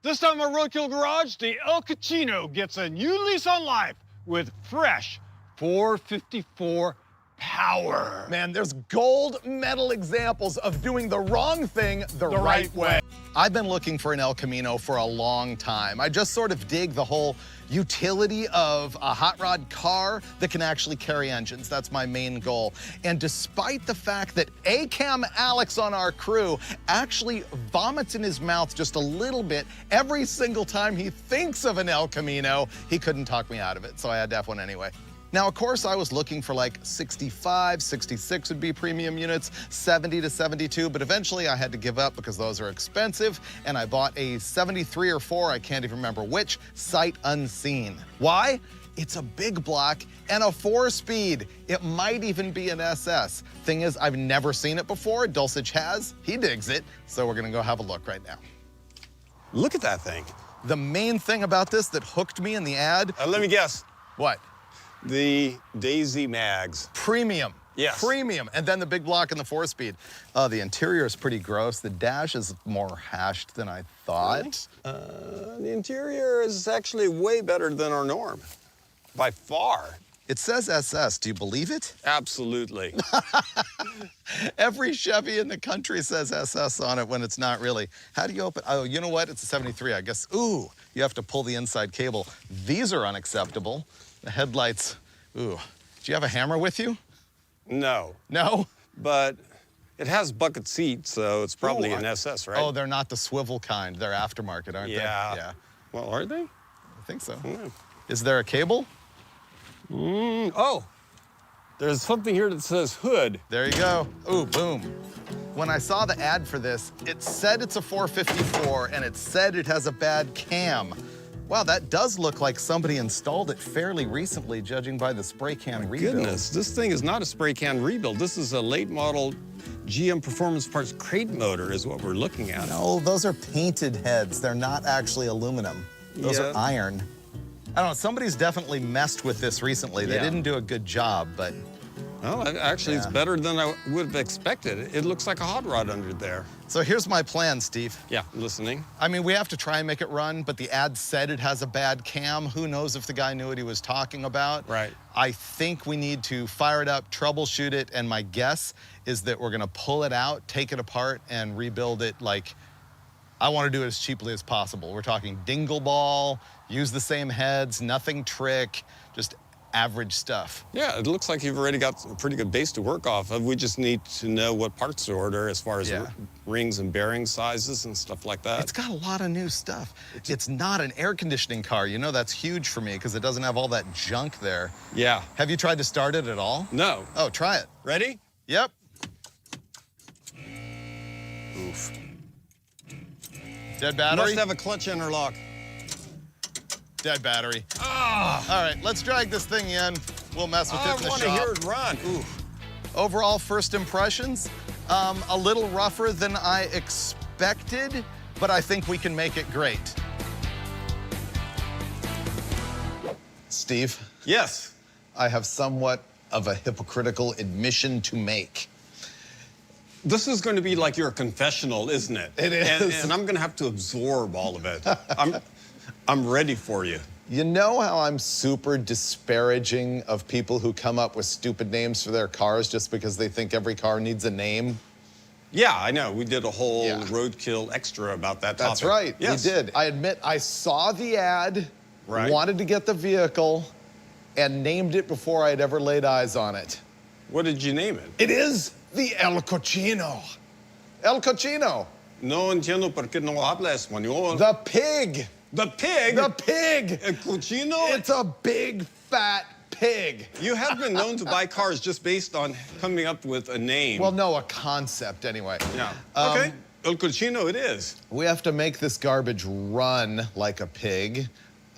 This time at Roadkill Garage, the El Cochino gets a new lease on life with fresh 454 power. Man, there's gold medal examples of doing the wrong thing the right way. I've been looking for an El Camino for a long time. I just sort of dig the whole utility of a hot rod car that can actually carry engines. That's my main goal. And despite the fact that A-Cam Alex on our crew actually vomits in his mouth just a little bit every single time he thinks of an El Camino, he couldn't talk me out of it, so I had to have one anyway. Now, of course, I was looking for like 65, 66 would be premium units, 70 to 72, but eventually I had to give up because those are expensive, and I bought a 73 or 4, I can't even remember which, sight unseen. Why? It's a big block and a 4-speed. It might even be an SS. Thing is, I've never seen it before. Dulcich has. He digs it, so we're gonna go have a look right now. Look at that thing. The main thing about this that hooked me in the ad... Let me guess. What? The Daisy mags. Premium. Yes. Premium. And then the big block and the 4-speed. The interior is pretty gross. The dash is more hashed than I thought. Really? The interior is actually way better than our norm. By far. It says SS. Do you believe it? Absolutely. Every Chevy in the country says SS on it when it's not really. How do you open? Oh, you know what? It's a 73, I guess. Ooh, you have to pull the inside cable. These are unacceptable. The headlights, ooh. Do you have a hammer with you? No. No? But it has bucket seats, so it's probably an SS, right? Oh, they're not the swivel kind. They're aftermarket, aren't they? Yeah. Well, are they? I think so. Yeah. Is there a cable? Oh, there's something here that says hood. There you go. Ooh, boom. When I saw the ad for this, it said it's a 454, and it said it has a bad cam. Wow, that does look like somebody installed it fairly recently, judging by the spray can rebuild. Goodness, this thing is not a spray can rebuild. This is a late model GM Performance Parts crate motor is what we're looking at. No, those are painted heads. They're not actually aluminum. Those are iron. I don't know, somebody's definitely messed with this recently. They didn't do a good job, but... Well, actually, it's better than I would have expected. It looks like a hot rod under there. So here's my plan, Steve. Yeah, listening. I mean, we have to try and make it run, but the ad said it has a bad cam. Who knows if the guy knew what he was talking about? Right. I think we need to fire it up, troubleshoot it, and my guess is that we're gonna pull it out, take it apart, and rebuild it like, I wanna do it as cheaply as possible. We're talking dingle ball, use the same heads, nothing trick, just average stuff. Yeah, it looks like you've already got a pretty good base to work off of. We just need to know what parts to order as far as rings and bearing sizes and stuff like that. It's got a lot of new stuff. It's not an air conditioning car. You know that's huge for me because it doesn't have all that junk there. Yeah. Have you tried to start it at all? No. Oh, try it. Ready? Yep. Oof. Dead battery? Must have a clutch interlock. Dead battery. All right, let's drag this thing in. We'll mess with it in the shop. I want to hear it run. Ooh. Overall first impressions, a little rougher than I expected, but I think we can make it great. Steve? Yes. I have somewhat of a hypocritical admission to make. This is going to be like your confessional, isn't it? It is. And I'm going to have to absorb all of it. I'm ready for you. You know how I'm super disparaging of people who come up with stupid names for their cars just because they think every car needs a name? Yeah, I know. We did a whole Roadkill extra about that topic. That's right, yes. we did. I admit I saw the ad, wanted to get the vehicle, and named it before I'd ever laid eyes on it. What did you name it? It is the El Cochino. El Cochino. No entiendo por qué no habla español. The pig. The pig? The pig. El Cochino? It's a big, fat pig. You have been known to buy cars just based on coming up with a name. Well, no, a concept anyway. Yeah. Okay. El Cochino it is. We have to make this garbage run like a pig.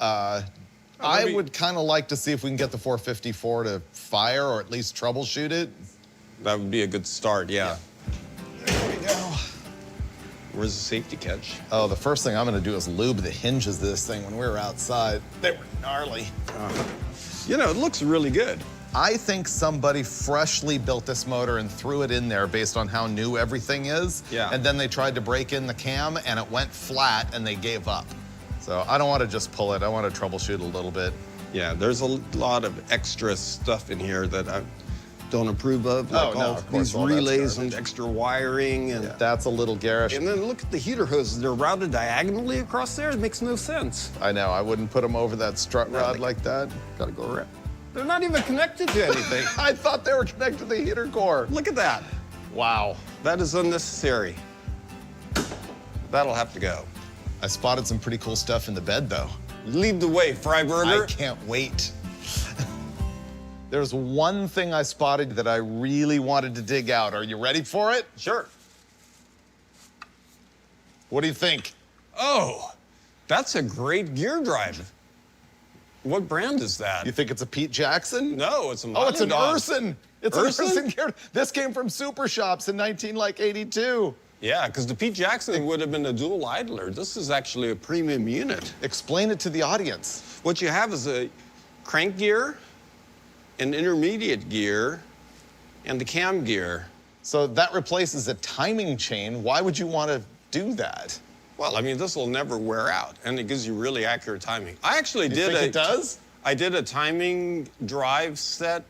I would kind of like to see if we can get the 454 to fire or at least troubleshoot it. That would be a good start, yeah. There we go. Where's the safety catch? Oh, the first thing I'm gonna do is lube the hinges of this thing when we were outside. They were gnarly. You know, it looks really good. I think somebody freshly built this motor and threw it in there based on how new everything is. Yeah. And then they tried to break in the cam and it went flat and they gave up. So I don't want to just pull it. I want to troubleshoot a little bit. Yeah, there's a lot of extra stuff in here that I don't approve of, like all these relays and extra wiring. And that's a little garish. And then look at the heater hoses. They're routed diagonally across there. It makes no sense. I know. I wouldn't put them over that strut rod like that. Gotta go around. They're not even connected to anything. I thought they were connected to the heater core. Look at that. Wow. That is unnecessary. That'll have to go. I spotted some pretty cool stuff in the bed, though. Lead the way, Freiburger. I can't wait. There's one thing I spotted that I really wanted to dig out. Are you ready for it? Sure. What do you think? Oh, that's a great gear drive. What brand is that? You think it's a Pete Jackson? No, it's a Oh, it's an Urson. It's an Urson? Urson gear. This came from Super Shops in 1982. Yeah, because the Pete Jackson would have been a dual idler. This is actually a premium unit. Explain it to the audience. What you have is a crank gear, an intermediate gear, and the cam gear. So that replaces a timing chain. Why would you want to do that? Well, I mean, this will never wear out, and it gives you really accurate timing. I actually did it does? I did a timing drive set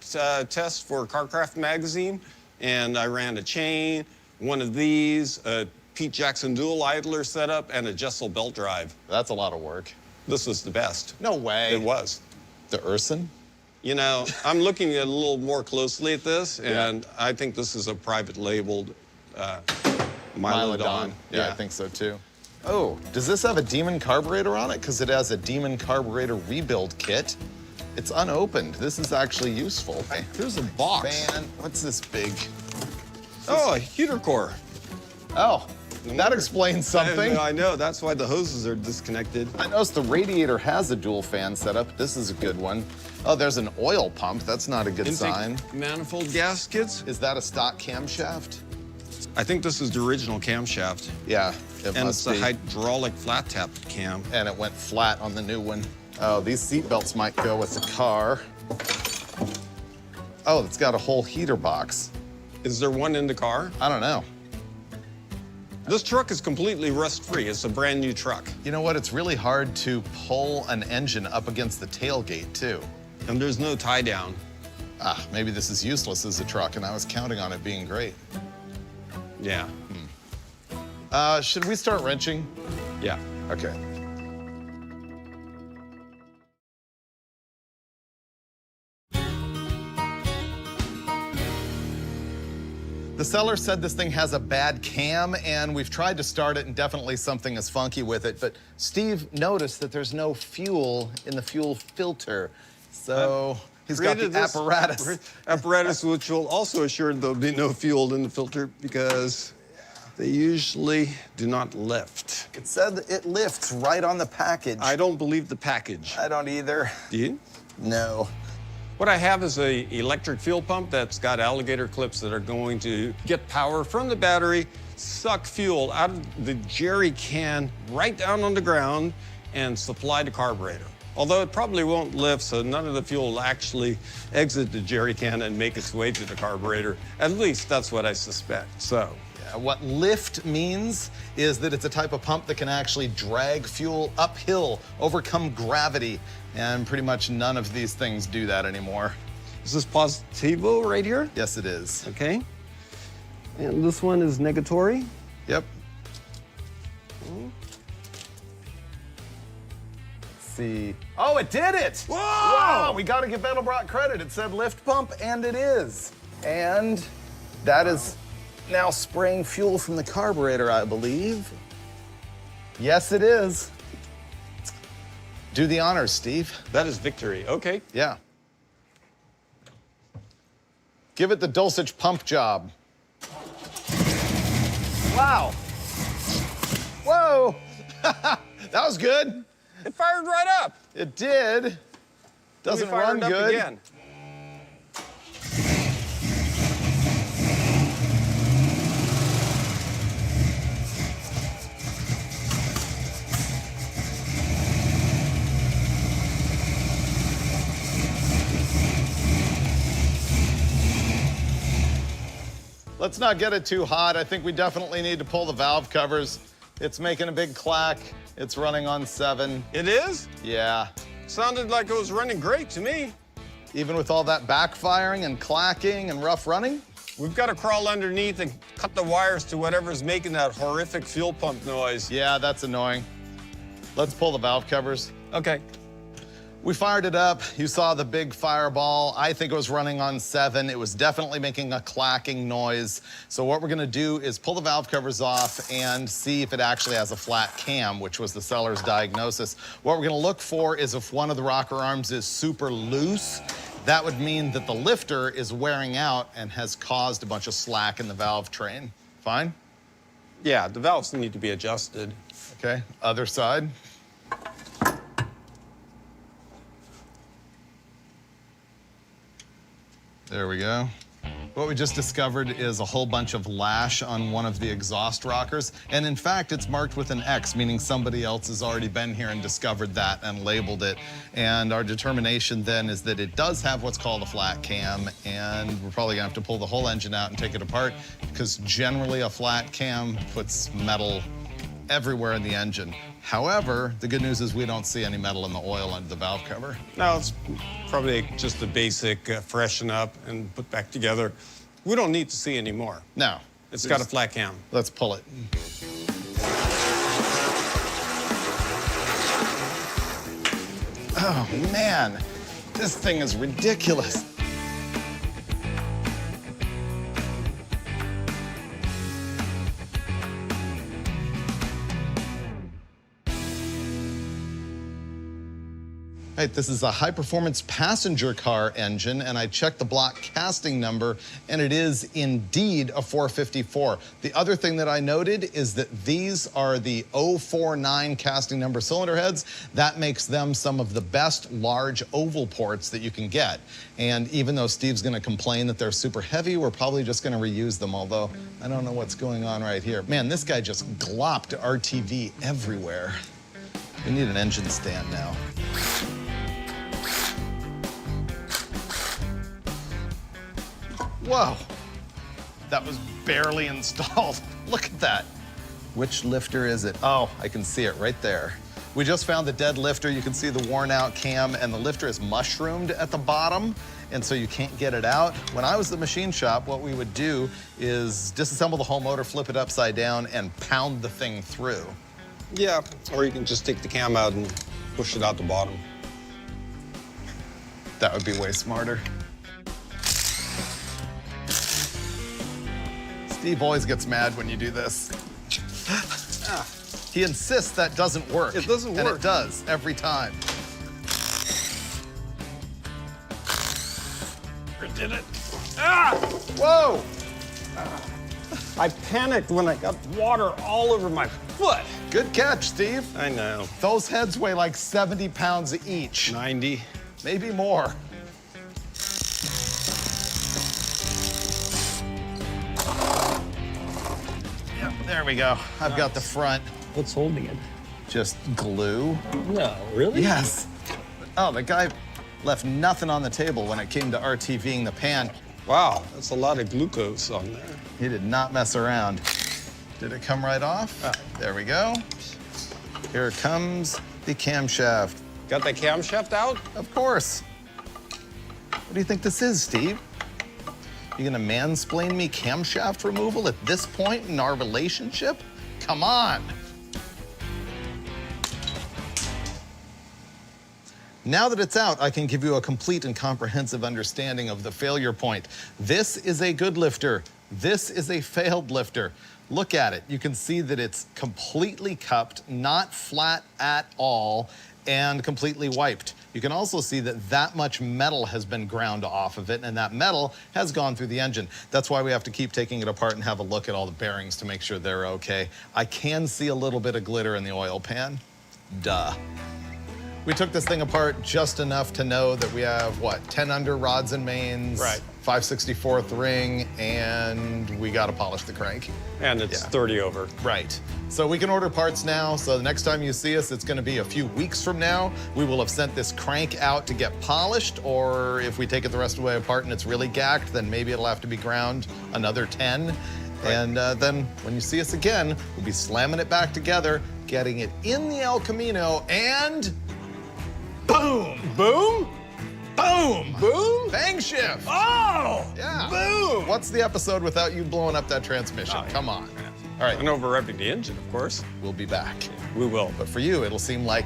test for Carcraft magazine, and I ran a chain, one of these, a Pete Jackson dual idler setup, and a Jessel belt drive. That's a lot of work. This was the best. No way. It was. The Urson? You know, I'm looking at a little more closely at this, and I think this is a private labeled Mylodon. Yeah, I think so too. Oh, does this have a Demon carburetor on it? Because it has a Demon carburetor rebuild kit. It's unopened. This is actually useful. There's a box. Man, what's this big? Oh, a heater core. Oh, that explains something. I know, that's why the hoses are disconnected. I noticed the radiator has a dual fan setup. This is a good one. Oh, there's an oil pump. That's not a good sign. Manifold gaskets. Is that a stock camshaft? I think this is the original camshaft. Yeah, it and must it's be. a hydraulic flat tap cam. And it went flat on the new one. Oh, these seat belts might go with the car. Oh, it's got a whole heater box. Is there one in the car? I don't know. This truck is completely rust-free. It's a brand new truck. You know what? It's really hard to pull an engine up against the tailgate, too. And there's no tie down. Ah, maybe this is useless as a truck, and I was counting on it being great. Yeah. Should we start wrenching? Yeah. Okay. The seller said this thing has a bad cam, and we've tried to start it, and definitely something is funky with it. But Steve noticed that there's no fuel in the fuel filter. So he's got the apparatus, which will also assure there'll be no fuel in the filter because they usually do not lift. It said it lifts right on the package. I don't believe the package. I don't either. Do you? No. What I have is an electric fuel pump that's got alligator clips that are going to get power from the battery, suck fuel out of the jerry can right down on the ground, and supply the carburetor. Although it probably won't lift, so none of the fuel will actually exit the jerry can and make its way to the carburetor. At least that's what I suspect, so. What lift means is that it's a type of pump that can actually drag fuel uphill, overcome gravity, and pretty much none of these things do that anymore. Is this positivo right here? Yes, it is. Okay. And this one is negatory? Yep. Let's see. Oh, it did it! Whoa! Wow, we gotta give Edelbrock credit. It said lift pump, and it is. And that is now spraying fuel from the carburetor, I believe. Yes, it is. Do the honors, Steve. That is victory. Okay. Yeah. Give it the Dulcich pump job. Wow. Whoa. That was good. It fired right up. It did. Doesn't run good. Again. Let's not get it too hot. I think we definitely need to pull the valve covers. It's making a big clack. It's running on 7. It is? Yeah. Sounded like it was running great to me. Even with all that backfiring and clacking and rough running? We've got to crawl underneath and cut the wires to whatever's making that horrific fuel pump noise. Yeah, that's annoying. Let's pull the valve covers. Okay. We fired it up. You saw the big fireball. I think it was running on 7. It was definitely making a clacking noise. So what we're gonna do is pull the valve covers off and see if it actually has a flat cam, which was the seller's diagnosis. What we're gonna look for is if one of the rocker arms is super loose. That would mean that the lifter is wearing out and has caused a bunch of slack in the valve train. Fine? Yeah, the valves need to be adjusted. Okay, other side. There we go. What we just discovered is a whole bunch of lash on one of the exhaust rockers. And in fact, it's marked with an X, meaning somebody else has already been here and discovered that and labeled it. And our determination then is that it does have what's called a flat cam, and we're probably gonna have to pull the whole engine out and take it apart, because generally a flat cam puts metal everywhere in the engine. However, the good news is we don't see any metal in the oil under the valve cover. No, it's probably just a basic freshen up and put back together. We don't need to see any more. No. It's got a flat cam. Let's pull it. Oh, man. This thing is ridiculous. Hey, this is a high-performance passenger car engine, and I checked the block casting number, and it is indeed a 454. The other thing that I noted is that these are the 049 casting number cylinder heads. That makes them some of the best large oval ports that you can get. And even though Steve's gonna complain that they're super heavy, we're probably just gonna reuse them, although I don't know what's going on right here. Man, this guy just glopped RTV everywhere. We need an engine stand now. Whoa, that was barely installed. Look at that. Which lifter is it? Oh, I can see it right there. We just found the dead lifter. You can see the worn out cam, and the lifter is mushroomed at the bottom, and so you can't get it out. When I was at the machine shop, what we would do is disassemble the whole motor, flip it upside down, and pound the thing through. Yeah, or you can just take the cam out and push it out the bottom. That would be way smarter. Steve always gets mad when you do this. He insists that doesn't work. It doesn't work. And it does, every time. I did it. Ah! Whoa! I panicked when I got water all over my foot. Good catch, Steve. I know. Those heads weigh like 70 pounds each. 90. Maybe more. Yep, there we go. I've got the front. What's holding it? Just glue. No, really? Yes. Oh, the guy left nothing on the table when it came to RTVing the pan. Wow, that's a lot of glucose on there. He did not mess around. Did it come right off? There we go. Here comes the camshaft. Got the camshaft out? Of course. What do you think this is, Steve? You gonna mansplain me camshaft removal at this point in our relationship? Come on. Now that it's out, I can give you a complete and comprehensive understanding of the failure point. This is a good lifter. This is a failed lifter. Look at it. You can see that it's completely cupped, not flat at all, and completely wiped. You can also see that that much metal has been ground off of it, and that metal has gone through the engine. That's why we have to keep taking it apart and have a look at all the bearings to make sure they're okay. I can see a little bit of glitter in the oil pan. Duh. We took this thing apart just enough to know that we have, what, 10 under rods and mains, Right. 5/64 ring, and we gotta polish the crank. And it's Yeah. 30 over. Right. So we can order parts now, so the next time you see us, it's gonna be a few weeks from now. We will have sent this crank out to get polished, or if we take it the rest of the way apart and it's really gacked, then maybe it'll have to be ground another 10. And then when you see us again, we'll be slamming it back together, getting it in the El Camino, and boom! Boom? Boom! Boom? Bang shift! Oh! Yeah. Boom! What's the episode without you blowing up that transmission? Oh, yeah. Come on. All right. And over-revving the engine, of course. We'll be back. We will. But for you, it'll seem like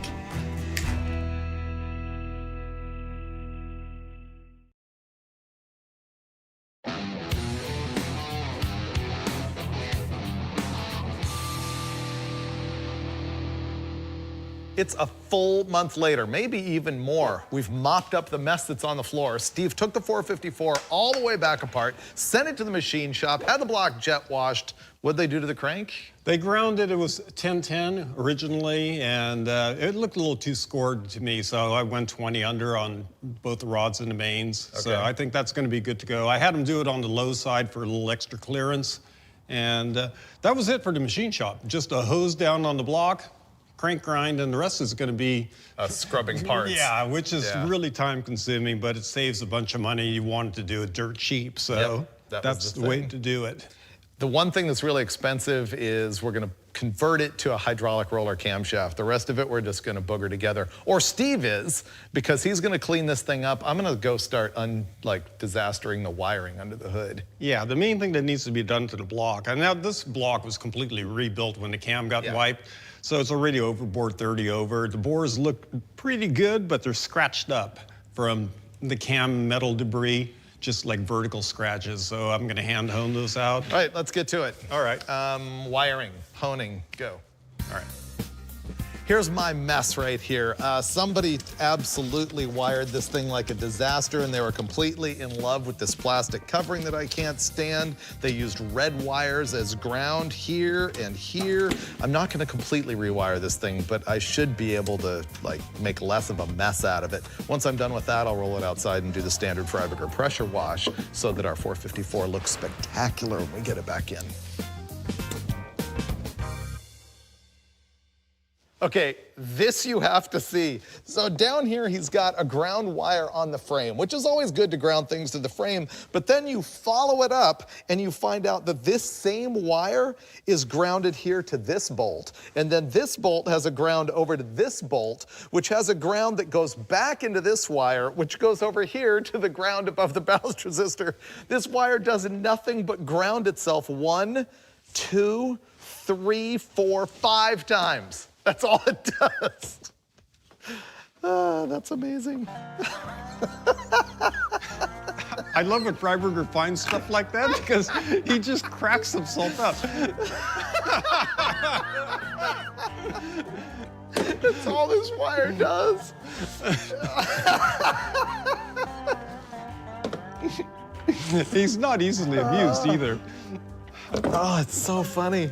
it's a full month later, maybe even more. We've mopped up the mess that's on the floor. Steve took the 454 all the way back apart, sent it to the machine shop, had the block jet washed. What'd they do to the crank? They ground it. It was 1010 originally, and it looked a little too scored to me, so I went 20 under on both the rods and the mains. Okay. So I think that's going to be good to go. I had them do it on the low side for a little extra clearance, and that was it for the machine shop. Just a hose down on the block, crank grind, and the rest is going to be scrubbing parts. Yeah, which is really time consuming, but it saves a bunch of money. You wanted to do it dirt cheap, so that's the way to do it. The one thing that's really expensive is we're going to convert it to a hydraulic roller camshaft. The rest of it we're just going to booger together. Or Steve is, because he's going to clean this thing up. I'm going to go start disastering the wiring under the hood. Yeah, the main thing that needs to be done to the block. And now this block was completely rebuilt when the cam got wiped. So it's already overboard 30 over. The bores look pretty good, but they're scratched up from the cam metal debris, just like vertical scratches. So I'm gonna hand hone those out. All right, let's get to it. All right. Wiring, honing, go. All right. Here's my mess right here. Somebody absolutely wired this thing like a disaster, and they were completely in love with this plastic covering that I can't stand. They used red wires as ground here and here. I'm not gonna completely rewire this thing, but I should be able to make less of a mess out of it. Once I'm done with that, I'll roll it outside and do the standard Freiburger pressure wash so that our 454 looks spectacular when we get it back in. Okay, this you have to see. So down here, he's got a ground wire on the frame, which is always good to ground things to the frame, but then you follow it up and you find out that this same wire is grounded here to this bolt. And then this bolt has a ground over to this bolt, which has a ground that goes back into this wire, which goes over here to the ground above the ballast resistor. This wire does nothing but ground itself 1, 2, 3, 4, 5 times. That's all it does. That's amazing. I love when Freiburger finds stuff like that because he just cracks himself up. That's all this wire does. He's not easily amused either. Oh, it's so funny.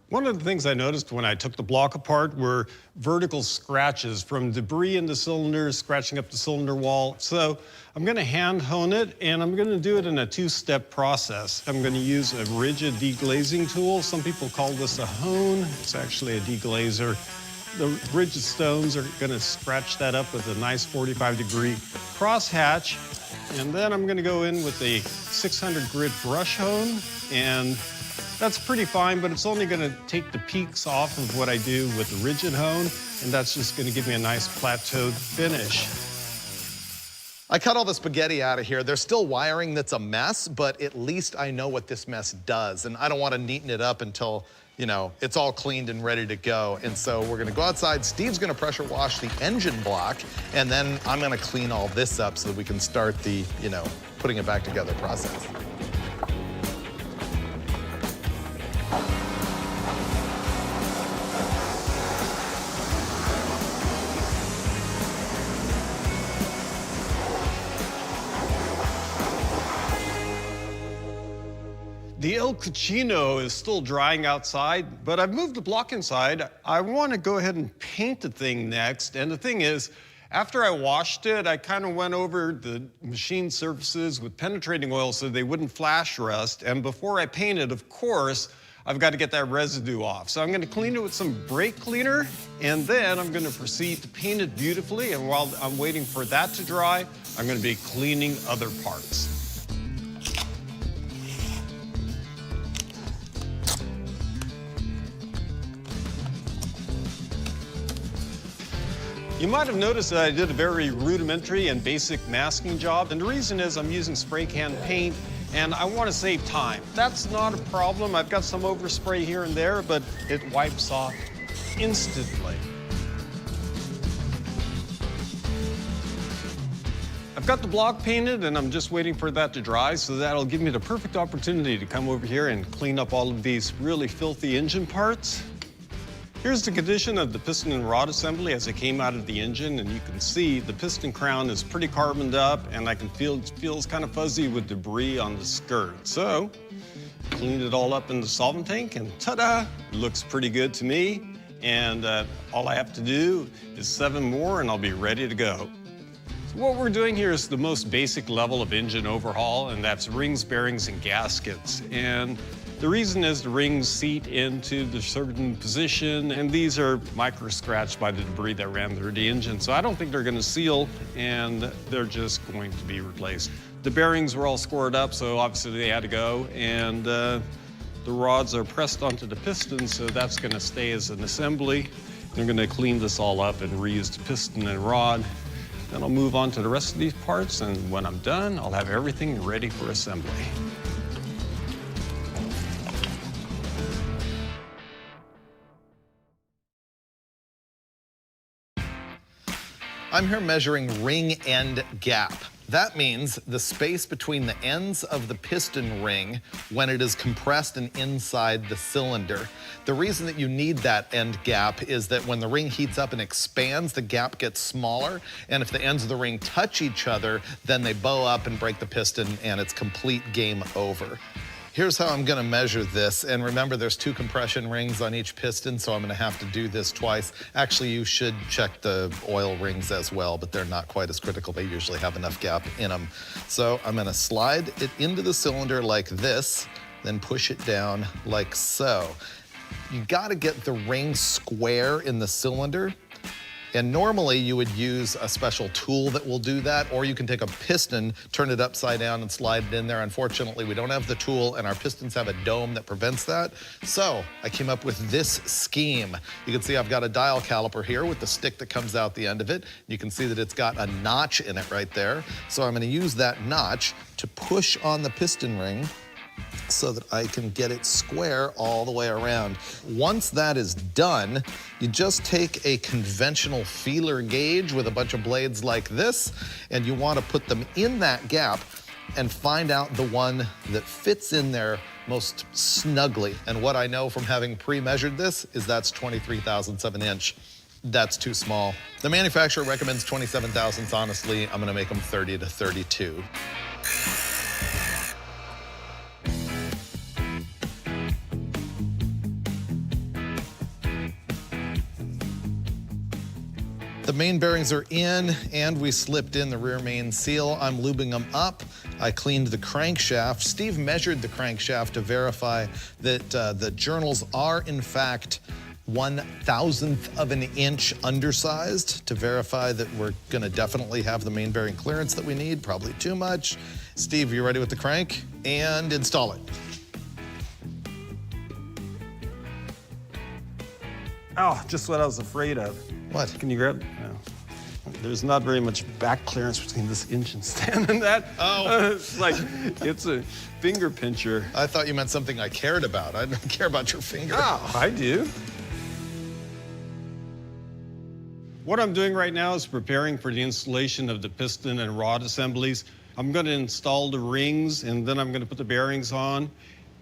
One of the things I noticed when I took the block apart were vertical scratches from debris in the cylinders, scratching up the cylinder wall. So I'm gonna hand hone it, and I'm gonna do it in a 2-step process. I'm gonna use a rigid deglazing tool. Some people call this a hone. It's actually a deglazer. The rigid stones are gonna scratch that up with a nice 45-degree crosshatch. And then I'm gonna go in with a 600 grit brush hone, and that's pretty fine, but it's only gonna take the peaks off of what I do with the rigid hone, and that's just gonna give me a nice plateaued finish. I cut all the spaghetti out of here. There's still wiring that's a mess, but at least I know what this mess does, and I don't wanna neaten it up until, it's all cleaned and ready to go. And so we're gonna go outside. Steve's gonna pressure wash the engine block, and then I'm gonna clean all this up so that we can start the, putting it back together process. The El Cochino is still drying outside, but I've moved the block inside. I want to go ahead and paint the thing next. And the thing is, after I washed it, I kind of went over the machine surfaces with penetrating oil so they wouldn't flash rust. And before I painted, of course, I've got to get that residue off. So I'm gonna clean it with some brake cleaner, and then I'm gonna proceed to paint it beautifully, and while I'm waiting for that to dry, I'm gonna be cleaning other parts. You might have noticed that I did a very rudimentary and basic masking job, and the reason is I'm using spray can paint, and I want to save time. That's not a problem. I've got some overspray here and there, but it wipes off instantly. I've got the block painted, and I'm just waiting for that to dry, so that'll give me the perfect opportunity to come over here and clean up all of these really filthy engine parts. Here's the condition of the piston and rod assembly as it came out of the engine, and you can see the piston crown is pretty carboned up, and I can feel it feels kind of fuzzy with debris on the skirt. So, cleaned it all up in the solvent tank, and ta-da! Looks pretty good to me, and all I have to do is 7 more, and I'll be ready to go. So what we're doing here is the most basic level of engine overhaul, and that's rings, bearings, and gaskets. And the reason is the rings seat into the certain position, and these are micro-scratched by the debris that ran through the engine, so I don't think they're gonna seal, and they're just going to be replaced. The bearings were all scored up, so obviously they had to go, and the rods are pressed onto the piston, so that's gonna stay as an assembly. They're gonna clean this all up and reuse the piston and rod. Then I'll move on to the rest of these parts, and when I'm done, I'll have everything ready for assembly. I'm here measuring ring end gap. That means the space between the ends of the piston ring when it is compressed and inside the cylinder. The reason that you need that end gap is that when the ring heats up and expands, the gap gets smaller, and if the ends of the ring touch each other, then they bow up and break the piston, and it's complete game over. Here's how I'm gonna measure this, and remember there's 2 compression rings on each piston, so I'm gonna have to do this twice. Actually, you should check the oil rings as well, but they're not quite as critical. They usually have enough gap in them. So I'm gonna slide it into the cylinder like this, then push it down like so. You gotta get the ring square in the cylinder. And normally you would use a special tool that will do that, or you can take a piston, turn it upside down and slide it in there. Unfortunately, we don't have the tool, and our pistons have a dome that prevents that. So I came up with this scheme. You can see I've got a dial caliper here with the stick that comes out the end of it. You can see that it's got a notch in it right there. So I'm gonna use that notch to push on the piston ring so that I can get it square all the way around. Once that is done, you just take a conventional feeler gauge with a bunch of blades like this, and you want to put them in that gap and find out the one that fits in there most snugly. And what I know from having pre-measured this is that's 23 thousandths of an inch. That's too small. The manufacturer recommends 27 thousandths. Honestly, I'm gonna make them 30 to 32. The main bearings are in, and we slipped in the rear main seal. I'm lubing them up. I cleaned the crankshaft. Steve measured the crankshaft to verify that the journals are, in fact, 1/1000th of an inch undersized, to verify that we're gonna definitely have the main bearing clearance that we need, probably too much. Steve, you ready with the crank? And install it. Oh, just what I was afraid of. What? Can you grab? No. There's not very much back clearance between this engine stand and that. Oh. It's like, it's a finger pincher. I thought you meant something I cared about. I don't care about your finger. Oh, I do. What I'm doing right now is preparing for the installation of the piston and rod assemblies. I'm going to install the rings, and then I'm going to put the bearings on.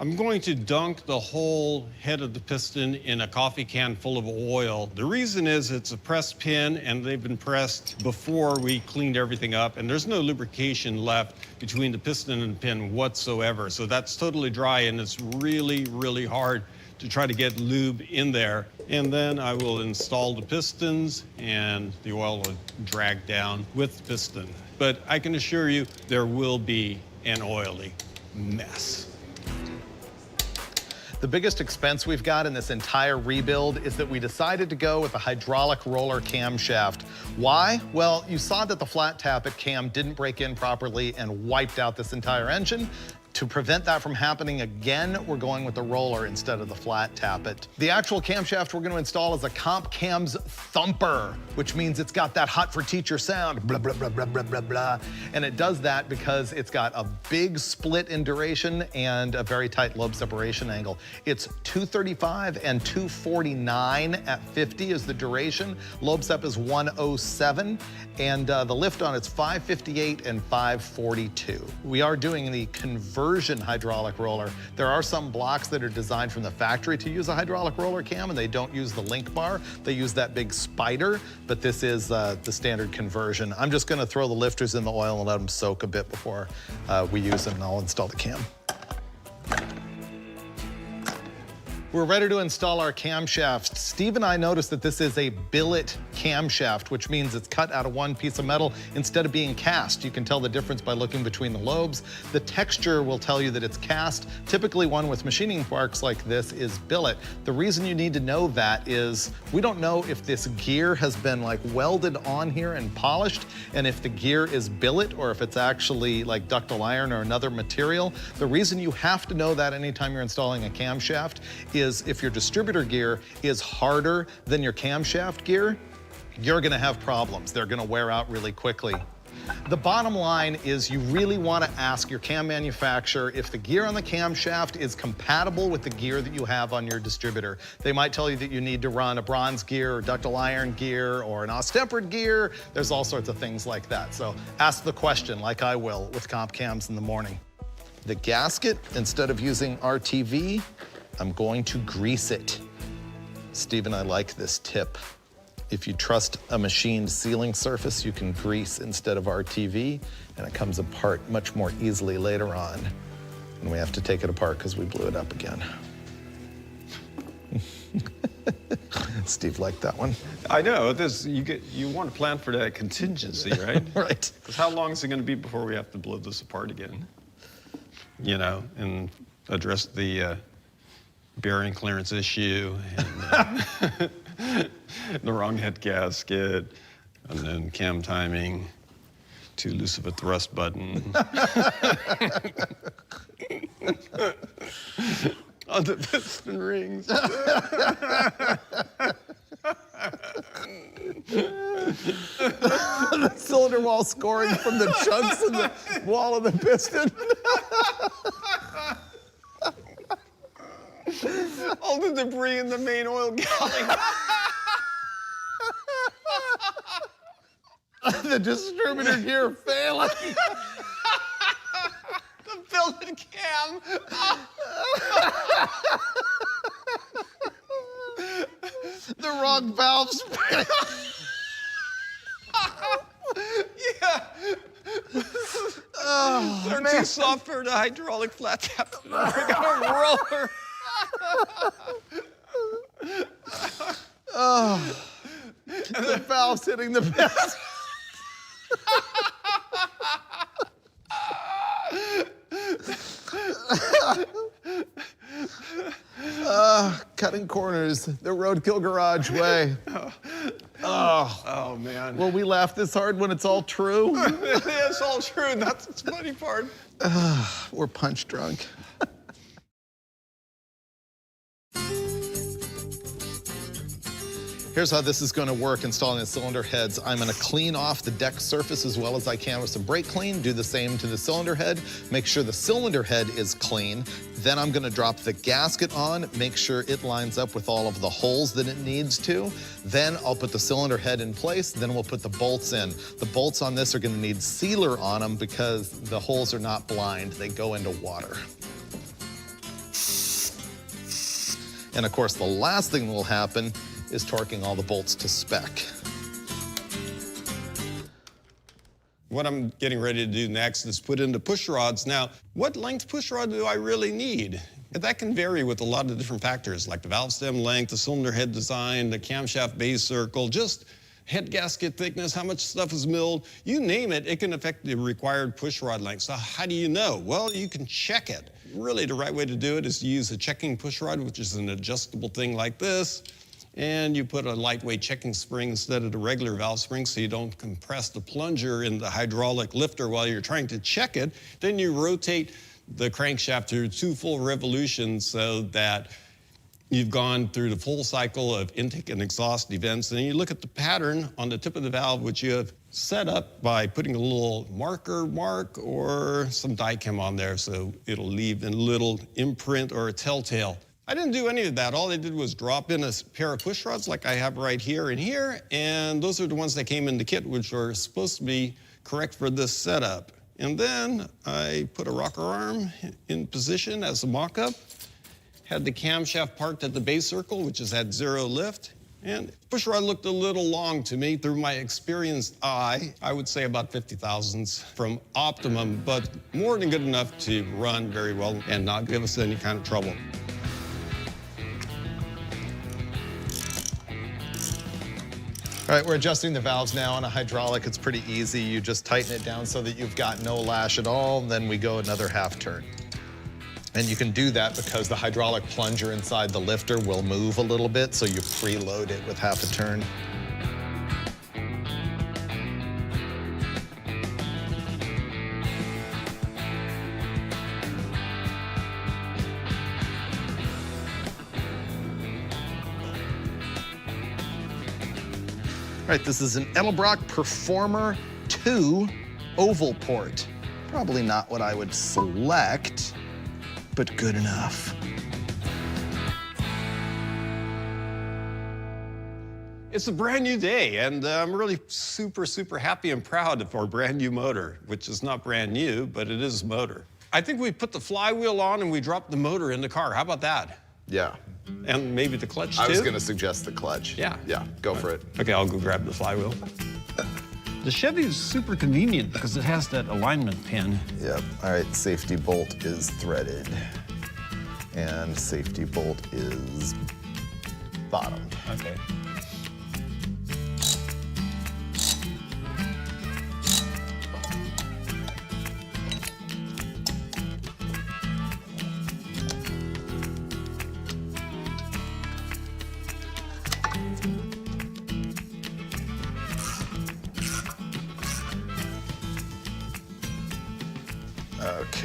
I'm going to dunk the whole head of the piston in a coffee can full of oil. The reason is it's a pressed pin, and they've been pressed before we cleaned everything up, and there's no lubrication left between the piston and the pin whatsoever. So that's totally dry, and it's really, really hard to try to get lube in there. And then I will install the pistons, and the oil will drag down with the piston. But I can assure you there will be an oily mess. The biggest expense we've got in this entire rebuild is that we decided to go with a hydraulic roller camshaft. Why? Well, you saw that the flat tappet cam didn't break in properly and wiped out this entire engine. To prevent that from happening again, we're going with the roller instead of the flat tappet. The actual camshaft we're gonna install is a Comp Cam's Thumper, which means it's got that hot for teacher sound, blah, blah, blah, blah, blah, blah, blah. And it does that because it's got a big split in duration and a very tight lobe separation angle. It's 235 and 249 at 50 is the duration. Lobe sep is 107, and the lift on it's 558 and 542. We are doing the conversion hydraulic roller. There are some blocks that are designed from the factory to use a hydraulic roller cam, and they don't use the link bar. They use that big spider, but this is the standard conversion. I'm just gonna throw the lifters in the oil and let them soak a bit before we use them, and I'll install the cam. We're ready to install our camshaft. Steve and I noticed that this is a billet camshaft, which means it's cut out of one piece of metal instead of being cast. You can tell the difference by looking between the lobes. The texture will tell you that it's cast. Typically one with machining marks like this is billet. The reason you need to know that is we don't know if this gear has been like welded on here and polished, and if the gear is billet or if it's actually like ductile iron or another material. The reason you have to know that anytime you're installing a camshaft is if your distributor gear is harder than your camshaft gear, you're gonna have problems. They're gonna wear out really quickly. The bottom line is you really wanna ask your cam manufacturer if the gear on the camshaft is compatible with the gear that you have on your distributor. They might tell you that you need to run a bronze gear or ductile iron gear or an austempered gear. There's all sorts of things like that. So ask the question like I will with comp cams in the morning. The gasket, instead of using RTV, I'm going to grease it. Steve and I like this tip. If you trust a machined sealing surface, you can grease instead of RTV, and it comes apart much more easily later on. And we have to take it apart because we blew it up again. Steve liked that one. I know, you want to plan for that contingency, right? Right. Because how long is it going to be before we have to blow this apart again? You know, and address the bearing clearance issue, and the wrong head gasket, and then cam timing, too loose of a thrust button. On the piston rings. The cylinder wall scoring from the chunks in the wall of the piston. All the debris in the main oil galley. The distributor gear failing. The billet cam. The wrong valve spring. Yeah. Oh, They're man. too soft for the hydraulic flat tap. We got a roller. Oh, the valve's hitting the piston. Cutting corners, the Roadkill Garage way. Oh, man. Will we laugh this hard when it's all true? It's all true. That's the funny part. We're punch drunk. Here's how this is going to work installing the cylinder heads. I'm going to clean off the deck surface as well as I can with some brake clean. Do the same to the cylinder head. Make sure the cylinder head is clean. Then I'm going to drop the gasket on, make sure it lines up with all of the holes that it needs to. Then I'll put the cylinder head in place. Then we'll put the bolts in. The bolts on this are going to need sealer on them because the holes are not blind. They go into water. And of course, the last thing that will happen is torquing all the bolts to spec. What I'm getting ready to do next is put in the push rods. Now, what length push rod do I really need? That can vary with a lot of different factors, like the valve stem length, the cylinder head design, the camshaft base circle, just head gasket thickness, how much stuff is milled. You name it, it can affect the required push rod length. So how do you know? Well, you can check it. really the right way to do it is to use a checking push rod, which is an adjustable thing like this. And you put a lightweight checking spring instead of the regular valve spring so you don't compress the plunger in the hydraulic lifter while you're trying to check it. Then you rotate the crankshaft through 2 full revolutions so that you've gone through the full cycle of intake and exhaust events. And you look at the pattern on the tip of the valve, which you have set up by putting a little marker mark or some die chem on there so it'll leave a little imprint or a telltale. I didn't do any of that. All I did was drop in a pair of push rods like I have right here and here, and those are the ones that came in the kit, which are supposed to be correct for this setup. And then I put a rocker arm in position as a mock-up, had the camshaft parked at the base circle, which is at 0 lift, and push rod looked a little long to me. Through my experienced eye, I would say about 50 thousandths from optimum, but more than good enough to run very well and not give us any kind of trouble. All right, we're adjusting the valves now on a hydraulic. It's pretty easy. You just tighten it down so that you've got no lash at all, and then we go another half turn. And you can do that because the hydraulic plunger inside the lifter will move a little bit, so you preload it with half a turn. All right, this is an Edelbrock Performer 2 oval port. Probably not what I would select, but good enough. It's a brand new day, and I'm really super, super happy and proud of our brand new motor, which is not brand new, but it is a motor. I think we put the flywheel on and we dropped the motor in the car. How about that? Yeah. And maybe the clutch, too? I was gonna suggest the clutch. Yeah. Yeah, go for it. Okay, I'll go grab the flywheel. The Chevy is super convenient because it has that alignment pin. Yep, all right, safety bolt is threaded. And safety bolt is bottomed. Okay.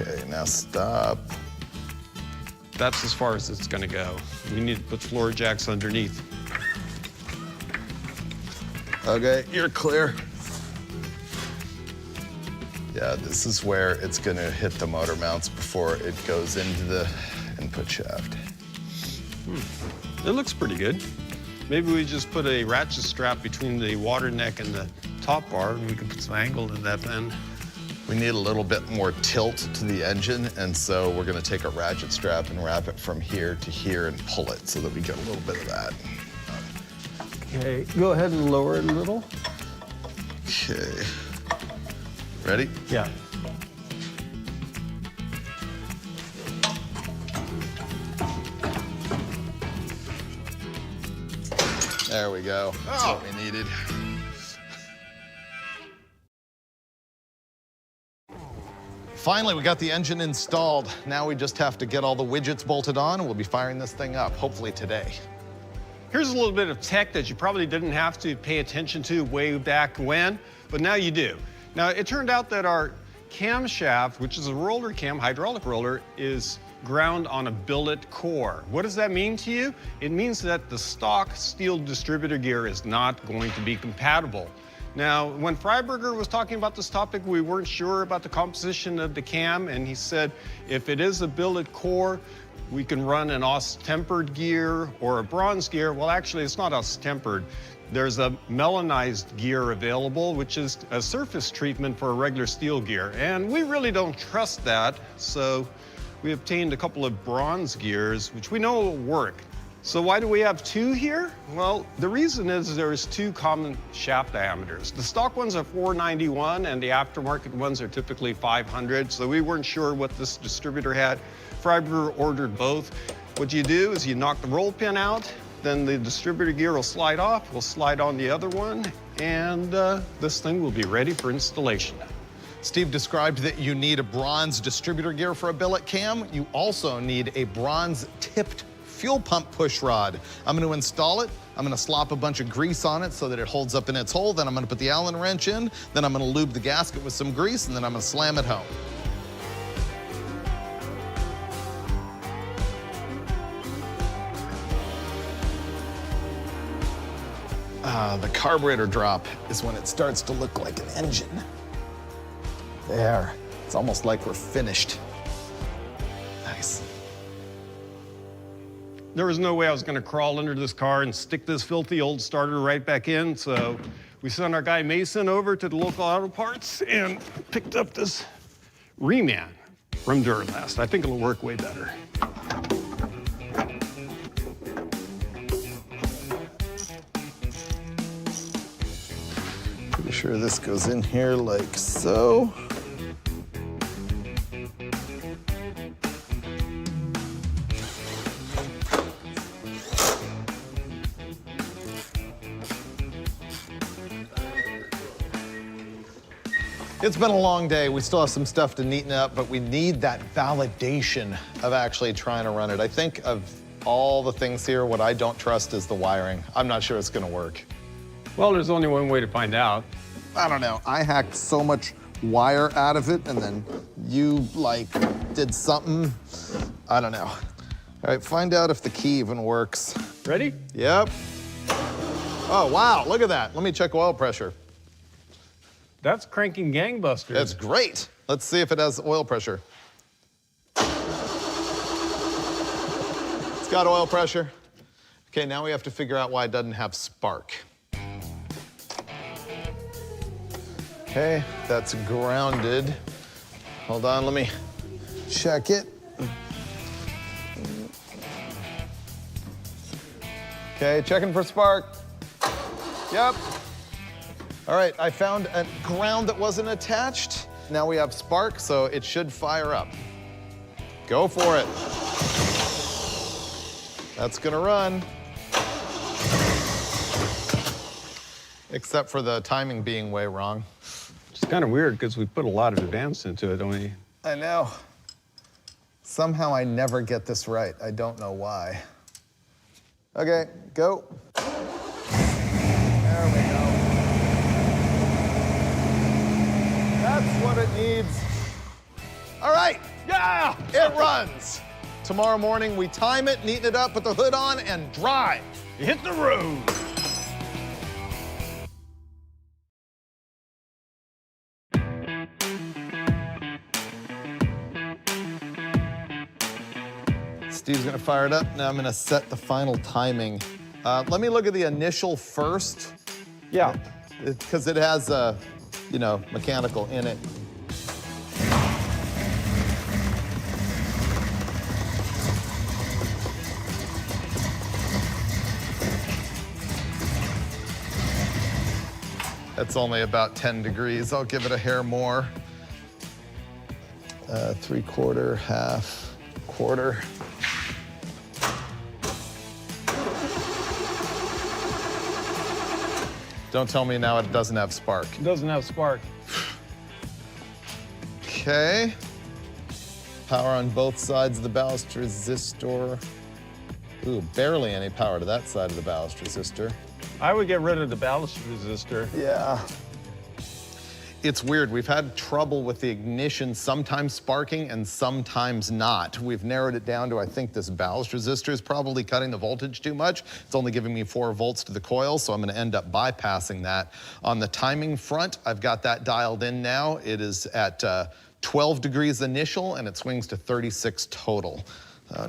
Okay, now stop. That's as far as it's gonna go. We need to put floor jacks underneath. Okay, you're clear. Yeah, this is where it's gonna hit the motor mounts before it goes into the input shaft. It looks pretty good. Maybe we just put a ratchet strap between the water neck and the top bar, and we can put some angle in that then. We need a little bit more tilt to the engine, and so we're gonna take a ratchet strap and wrap it from here to here and pull it so that we get a little bit of that. Okay, go ahead and lower it a little. Okay. Ready? Yeah. There we go. That's what we needed. Finally, we got the engine installed. Now we just have to get all the widgets bolted on, and we'll be firing this thing up, hopefully today. Here's a little bit of tech that you probably didn't have to pay attention to way back when, but now you do. Now, it turned out that our camshaft, which is a roller cam, hydraulic roller, is ground on a billet core. What does that mean to you? It means that the stock steel distributor gear is not going to be compatible. Now, when Freiburger was talking about this topic, we weren't sure about the composition of the cam, and he said if it is a billet core, we can run an Aus-tempered gear or a bronze gear. Well, actually, it's not Aus-tempered. There's a melanized gear available, which is a surface treatment for a regular steel gear, and we really don't trust that, so we obtained a couple of bronze gears, which we know will work. So why do we have two here? Well, the reason is there's two common shaft diameters. The stock ones are 491 and the aftermarket ones are typically 500, so we weren't sure what this distributor had. Freiburger ordered both. What you do is you knock the roll pin out, then the distributor gear will slide off, we'll slide on the other one, and this thing will be ready for installation. Steve described that you need a bronze distributor gear for a billet cam. You also need a bronze tipped fuel pump push rod. I'm going to install it. I'm going to slop a bunch of grease on it so that it holds up in its hole. Then I'm going to put the Allen wrench in. Then I'm going to lube the gasket with some grease, and then I'm going to slam it home. The carburetor drop is when it starts to look like an engine. There. It's almost like we're finished. Nice. There was no way I was going to crawl under this car and stick this filthy old starter right back in, so we sent our guy Mason over to the local auto parts and picked up this reman from Duralast. I think it'll work way better. Pretty sure this goes in here like so. It's been a long day. We still have some stuff to neaten up, but we need that validation of actually trying to run it. I think of all the things here, what I don't trust is the wiring. I'm not sure it's gonna work. Well, there's only one way to find out. I don't know. I hacked so much wire out of it, and then you, like, did something. I don't know. All right, find out if the key even works. Ready? Yep. Oh, wow, look at that. Let me check oil pressure. That's cranking gangbusters. That's great. Let's see if it has oil pressure. It's got oil pressure. Okay, now we have to figure out why it doesn't have spark. Okay, that's grounded. Hold on, let me check it. Okay, checking for spark. Yep. All right, I found a ground that wasn't attached. Now we have spark, so it should fire up. Go for it. That's gonna run. Except for the timing being way wrong. It's kind of weird because we put a lot of advance into it, don't we? I know. Somehow I never get this right. I don't know why. Okay, go. There we go. That's what it needs. All right, Yeah! it runs. Tomorrow morning, we time it, neaten it up, put the hood on, and drive. Hit the road. Steve's gonna fire it up. Now I'm gonna set the final timing. Let me look at the initial first. Yeah. Because it has a, mechanical in it. That's only about 10 degrees. I'll give it a hair more. 3/4, half, quarter. Don't tell me now it doesn't have spark. It doesn't have spark. Okay. Power on both sides of the ballast resistor. Ooh, barely any power to that side of the ballast resistor. I would get rid of the ballast resistor. Yeah. It's weird. We've had trouble with the ignition, sometimes sparking and sometimes not. We've narrowed it down to, I think this ballast resistor is probably cutting the voltage too much. It's only giving me 4 volts to the coil, so I'm gonna end up bypassing that. On the timing front, I've got that dialed in now. It is at 12 degrees initial and it swings to 36 total.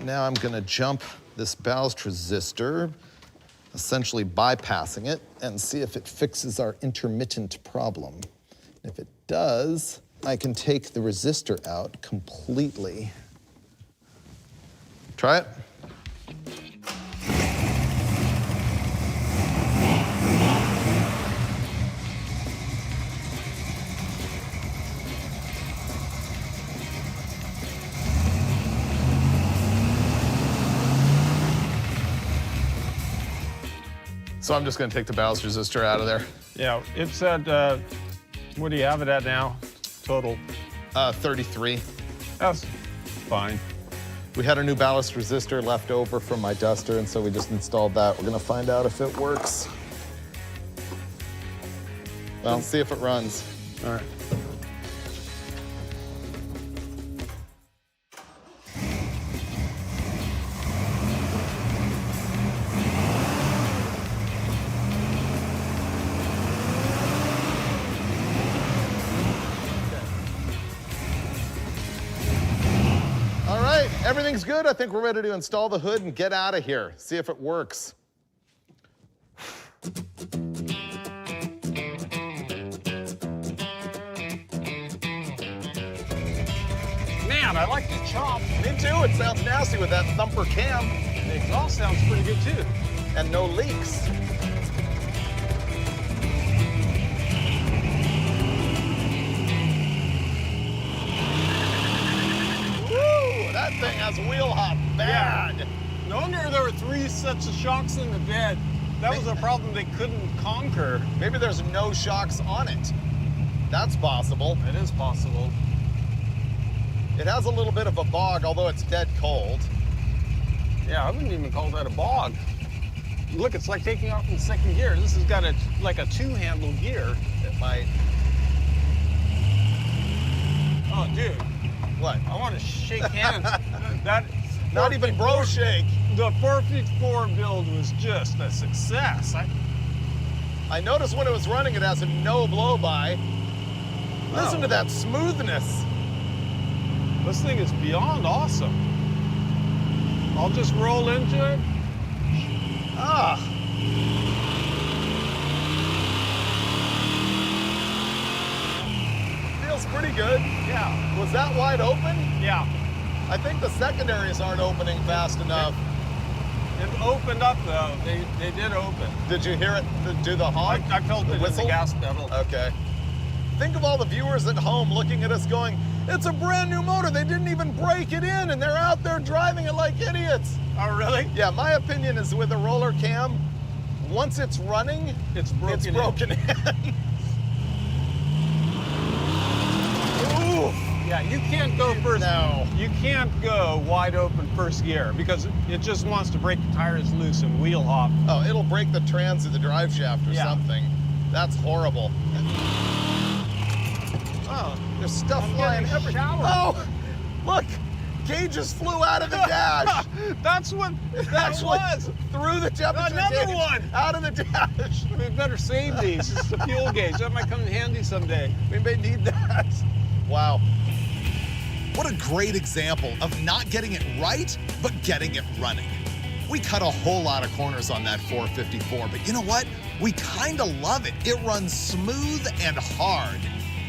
Now I'm gonna jump this ballast resistor, essentially bypassing it, and see if it fixes our intermittent problem. If it does, I can take the resistor out completely. Try it. So I'm just gonna take the ballast resistor out of there. Yeah, it said, what do you have it at now? total? 33. That's fine. We had a new ballast resistor left over from my Duster, and so we just installed that. We're gonna find out if it works. Well, let's see if it runs. All right. All right, everything's good. I think we're ready to install the hood and get out of here. See if it works. Man, I like the chop. Me too. It sounds nasty with that thumper cam. The exhaust sounds pretty good too. And no leaks. Woo! That thing has wheel hop bad. No wonder there were 3 sets of shocks in the bed. That was a problem they couldn't conquer. Maybe there's no shocks on it. That's possible. It is possible. It has a little bit of a bog, although it's dead cold. Yeah, I wouldn't even call that a bog. Look, it's like taking off in second gear. This has got like a 2-handle gear. It might. Oh, dude, What? I want to shake hands. That Not even bro shake. The 454 build was just a success. I noticed when it was running, it has a no blow-by. Listen to that smoothness. This thing is beyond awesome. I'll just roll into it. Ah. Feels pretty good. Yeah. Was that wide open? Yeah. I think the secondaries aren't opening fast enough. It opened up though. They did open. Did you hear it do the honk? I felt it in the gas pedal. Okay. Think of all the viewers at home looking at us going, it's a brand new motor. They didn't even break it in and they're out there driving it like idiots. Oh, really? Yeah, my opinion is with a roller cam, once it's running, It's broken in. Ooh. Yeah, you can't go first. No. You can't go wide open first gear because it just wants to break the tires loose and wheel hop. Oh, it'll break the trans of the drive shaft or something. That's horrible. Oh, there's stuff flying everywhere. Oh, look, gauges flew out of the dash. That's what that was. Through the temperature Another gauge, one. out of the dash. We better save these. It's the fuel gauge. That might come in handy someday. We may need that. Wow. What a great example of not getting it right, but getting it running. We cut a whole lot of corners on that 454, but you know what? We kind of love it. It runs smooth and hard.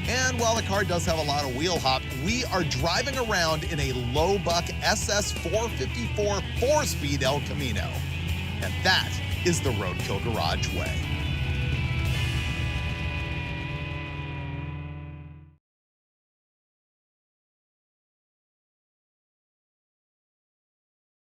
And while the car does have a lot of wheel hop, we are driving around in a low buck SS 454 4-speed El Camino. And that is the Roadkill Garage way.